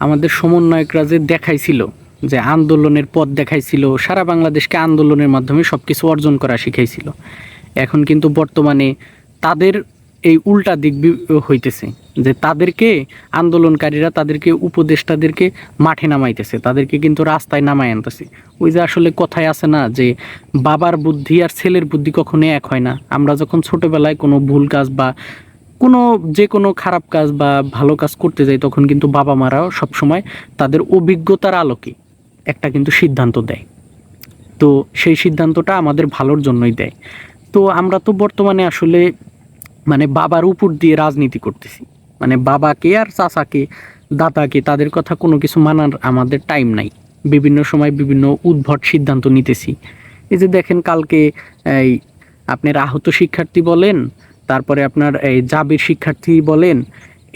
আমাদের সমন্বয়করা যে দেখাইছিল, যে আন্দোলনের পথ দেখাইছিল, সারা বাংলাদেশকে আন্দোলনের মাধ্যমে সব কিছু অর্জন করা শিখাইছিল, এখন কিন্তু বর্তমানে তাদের এই উল্টা দিক হইতেছে, যে তাদেরকে আন্দোলনকারীরা তাদেরকে উপদেষ্টাদেরকে মাঠে নামাইতেছে, তাদেরকে কিন্তু রাস্তায় নামাই আনতেছে। ওই যে আসলে কথায় আছে না, যে বাবার বুদ্ধি আর ছেলের বুদ্ধি কখনো এক হয় না। আমরা যখন ছোটবেলায় কোনো ভুল কাজ বা কোনো যে কোনো খারাপ কাজ বা ভালো কাজ করতে যাই, তখন কিন্তু বাবা মারাও সবসময় তাদের অভিজ্ঞতার আলোকে একটা কিন্তু সিদ্ধান্ত দেয়। তো সেই সিদ্ধান্তটা আমাদের ভালোর জন্যই দেয়। তো আমরা তো বর্তমানে আসলে মানে বাবার উপর দিয়ে রাজনীতি করতেছি, মানে বাবাকে আর চাচাকে দাদাকে তাদের কথা কোনো কিছু মানার আমাদের টাইম নাই। বিভিন্ন সময় বিভিন্ন উদ্ভট সিদ্ধান্ত নিতেছি। এই যে দেখেন কালকে এই আপনার আহত শিক্ষার্থী বলেন, তারপরে আপনার এই জাবির শিক্ষার্থী বলেন,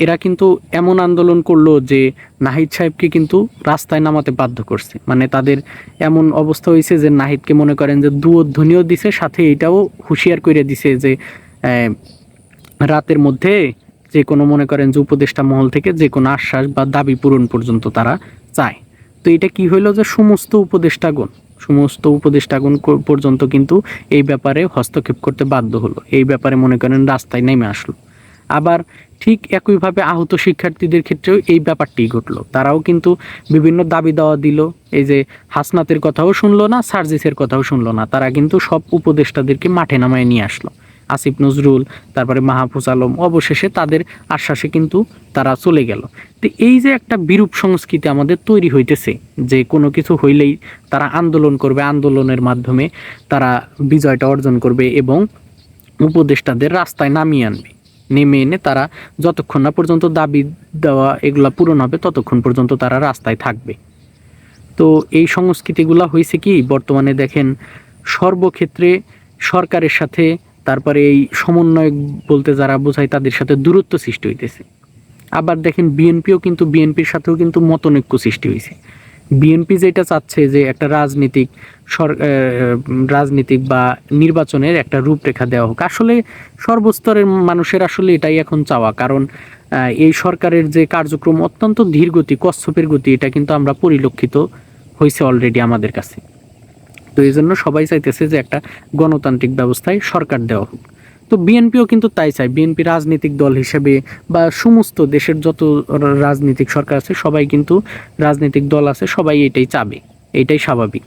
এরা কিন্তু এমন আন্দোলন করলো যে নাহিদ সাহেবকে কিন্তু রাস্তায় নামাতে বাধ্য করছে। মানে তাদের এমন অবস্থা হয়েছে যে নাহিদকে মনে করেন যে দুধ্বনিও দিছে, সাথে এটাও হুঁশিয়ার করে দিছে যে রাতের মধ্যে যে কোনো মনে করেন যে উপদেষ্টা মহল থেকে যে কোনো আশ্বাস বা দাবি পূরণ পর্যন্ত তারা চায়। তো এটা কি হইলো, যে সমস্ত উপদেষ্টাগণ পর্যন্ত কিন্তু এই ব্যাপারে হস্তক্ষেপ করতে বাধ্য হলো, এই ব্যাপারে মনে করেন রাস্তায় নেমে আসলো। আবার ঠিক একইভাবে আহত শিক্ষার্থীদের ক্ষেত্রেও এই ব্যাপারটি ঘটলো, তারাও কিন্তু বিভিন্ন দাবি দাওয়া দিল। এই যে হাসনাতের কথাও শুনলো না, সার্জিসের কথাও শুনলো না, তারা কিন্তু সব উপদেষ্টাদেরকে মাঠে নামায় নিয়ে আসলো। আসিফ নজরুল, তারপরে মাহফুজ আলম, অবশেষে তাদের আশ্বাসে কিন্তু তারা চলে গেল। তো এই যে একটা বিরূপ সংস্কৃতি আমাদের তৈরি হইতেছে, যে কোনো কিছু হইলেই তারা আন্দোলন করবে, আন্দোলনের মাধ্যমে তারা বিজয়টা অর্জন করবে এবং উপদেষ্টাদের রাস্তায় নামিয়ে আনবে। নেমে এনে তারা যতক্ষণ না পর্যন্ত দাবি দেওয়া এগুলা পূরণ হবে, ততক্ষণ পর্যন্ত তারা রাস্তায় থাকবে। তো এই সংস্কৃতিগুলা হয়েছে কি, বর্তমানে দেখেন সর্বক্ষেত্রে সরকারের সাথে, তারপরে এই সমন্বয়ক বলতে যারা বোঝায় তাদের সাথে দূরত্ব সৃষ্টি হইতেছে। আবার দেখেন বিএনপির সাথেও কিন্তু মতনৈক্য সৃষ্টি হয়েছে। বিএনপি যেটা চাচ্ছে যে একটা রাজনীতিক বা নির্বাচনের একটা রূপরেখা দেওয়া হোক, আসলে সর্বস্তরের মানুষের আসলে এটাই এখন চাওয়া। কারণ এই সরকারের যে কার্যক্রম অত্যন্ত ধীর গতি, কচ্ছপের গতি, এটা কিন্তু আমরা পরিলক্ষিত হয়েছে অলরেডি আমাদের কাছে। তো এই জন্য সবাই চাইতেছে যে একটা গণতান্ত্রিক ব্যবস্থায় সরকার দেওয়া হোক। তো বিএনপিও কিন্তু তাই চায়। বিএনপি রাজনৈতিক দল হিসেবে বা সমস্ত দেশের যত রাজনৈতিক সরকার আছে, সবাই কিন্তু রাজনৈতিক দল আছে, সবাই এটাই চাবে, এটাই স্বাভাবিক।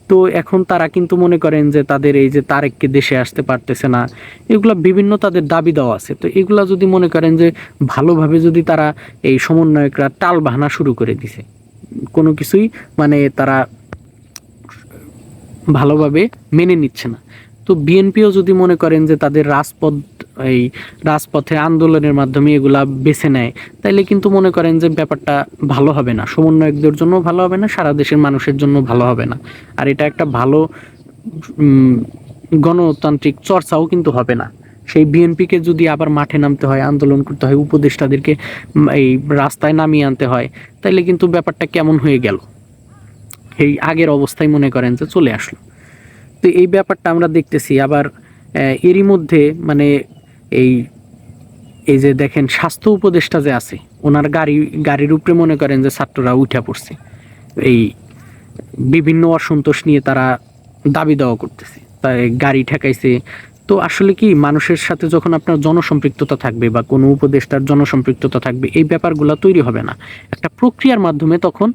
তো এখন তারা কিন্তু মনে করেন যে তাদের এই যে তারেককে দেশে আসতে পারতেছে না, এগুলা বিভিন্ন তাদের দাবি দেওয়া আছে। তো এগুলা যদি মনে করেন যে ভালোভাবে যদি তারা এই সমন্বয়করা টাল বাহানা শুরু করে দিছে, কোনো কিছুই মানে তারা ভালোভাবে মেনে নিচ্ছে না। তো বিএনপিও যদি মনে করেন যে তাদের রাজপথে আন্দোলনের মাধ্যমে এগুলা বেছে নেয়, তাইলে কিন্তু মনে করেন যে ব্যাপারটা ভালো হবে না, সমন্বয়কদের জন্য ভালো হবে না, সারা দেশের মানুষের জন্য ভালো হবে না। আর এটা একটা ভালো গণতান্ত্রিক চর্চাও কিন্তু হবে না। সেই বিএনপিকে যদি আবার মাঠে নামতে হয়, আন্দোলন করতে হয়, উপদেষ্টাদেরকে এই রাস্তায় নামিয়ে আনতে হয়, তাইলে কিন্তু ব্যাপারটা কেমন হয়ে গেল, এই আগের অবস্থায় মনে করেন যে চলে আসলো। তো এই ব্যাপারটা আমরা দেখতেছি। আবার এরই মধ্যে মানে এই এই যে দেখেন স্বাস্থ্য উপদেষ্টা যে আছে, ওনার গাড়ির উপরে মনে করেন যে ছাত্ররা উঠে পড়ছে, এই বিভিন্ন অসন্তোষ নিয়ে তারা দাবি দাওয়া করতেছে, তাই গাড়ি ঠেকাইছে। তো আসলে কি, মানুষের সাথে যখন আপনার জনসম্পৃক্ততা থাকবে বা কোনো উপদেষ্টার জনসম্পৃক্ততা থাকবে, এই ব্যাপারগুলো তৈরি হবে না। একটা প্রক্রিয়ার মাধ্যমে তখন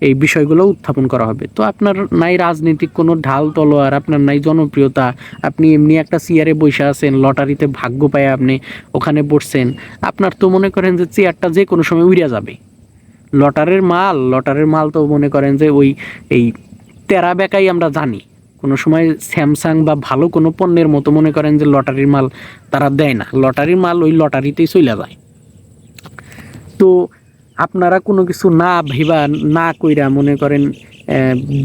এই বিষয়গুলো উত্থাপন করা হবে। তো আপনার নাই রাজনীতিক কোনো ঢাল তলোয়ার, আপনার নাই জনপ্রিয়তা, আপনি এমনি একটা চেয়ারে বসে আছেন, লটারিতে ভাগ্য পায় আপনি ওখানে বসছেন, আপনার তো মনে করেন যে চেয়ারটা যে কোনো সময় উড়ে যাবে। লটারের মাল তো মনে করেন যে ওই এই তেরা বেকাই আমরা জানি, কোনো সময় স্যামসাং বা ভালো কোনো পণ্যের মতো মনে করেন যে লটারির মাল তারা দেয় না, লটারির মাল ওই লটারিতেই চলে যায়। তো আপনারা কোনো কিছু না ভাইবা না কইরা মনে করেন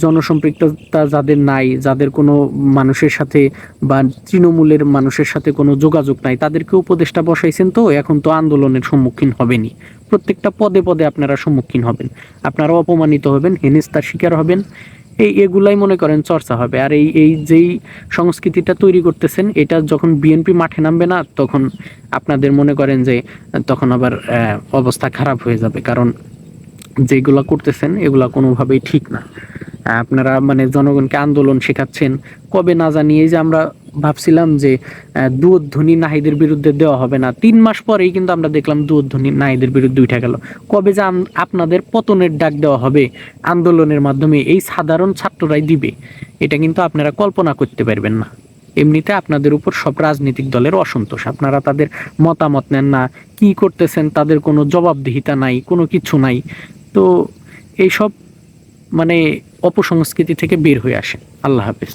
জনসম্পৃক্ততা যাদের নাই, যাদের কোনো মানুষের সাথে বা তৃণমূলের মানুষের সাথে কোনো যোগাযোগ নাই, তাদেরকে উপদেষ্টা বসাইছেন। তো এখন তো আন্দোলনের সম্মুখীন হবেনই, প্রত্যেকটা পদে পদে আপনারা সম্মুখীন হবেন, আপনারা অপমানিত হবেন, হেনস্থার শিকার হবেন। এগুলাই মনে করেন চর্চা হবে। আর এই যেই সংস্কৃতিটা তৈরি করতেছেন, এটা যখন বিএনপি মাঠে নামবে না, তখন আপনাদের মনে করেন যে তখন আবার অবস্থা খারাপ হয়ে যাবে। কারণ যেগুলা করতেছেন এগুলা কোনোভাবেই ঠিক না। আপনারা মানে জনগণকে আন্দোলন শেখাচ্ছেন কবে না জানিয়ে, যে আমরা ভাবছিলাম যে দুধধ্বনি নাহিদের বিরুদ্ধে দেওয়া হবে না, 3 মাস পরেই কিন্তু আমরা দেখলাম দুধধ্বনি নাহিদের বিরুদ্ধে উঠে গেল। কবে যে আপনাদের পতনের ডাক দেওয়া হবে আন্দোলনের মাধ্যমে, এই সাধারণ ছাত্ররাই দিবে, এটা কিন্তু আপনারা কল্পনা করতে পারবেন না। এমনিতে আপনাদের উপর সব রাজনৈতিক দলের অসন্তোষ, আপনারা তাদের মতামত নেন না, কি করতেছেন তাদের কোনো জবাবদিহিতা নাই, কোনো কিছু নাই। তো এইসব মানে অপসংস্কৃতি থেকে বের হয়ে আসে। আল্লাহ হাফেজ।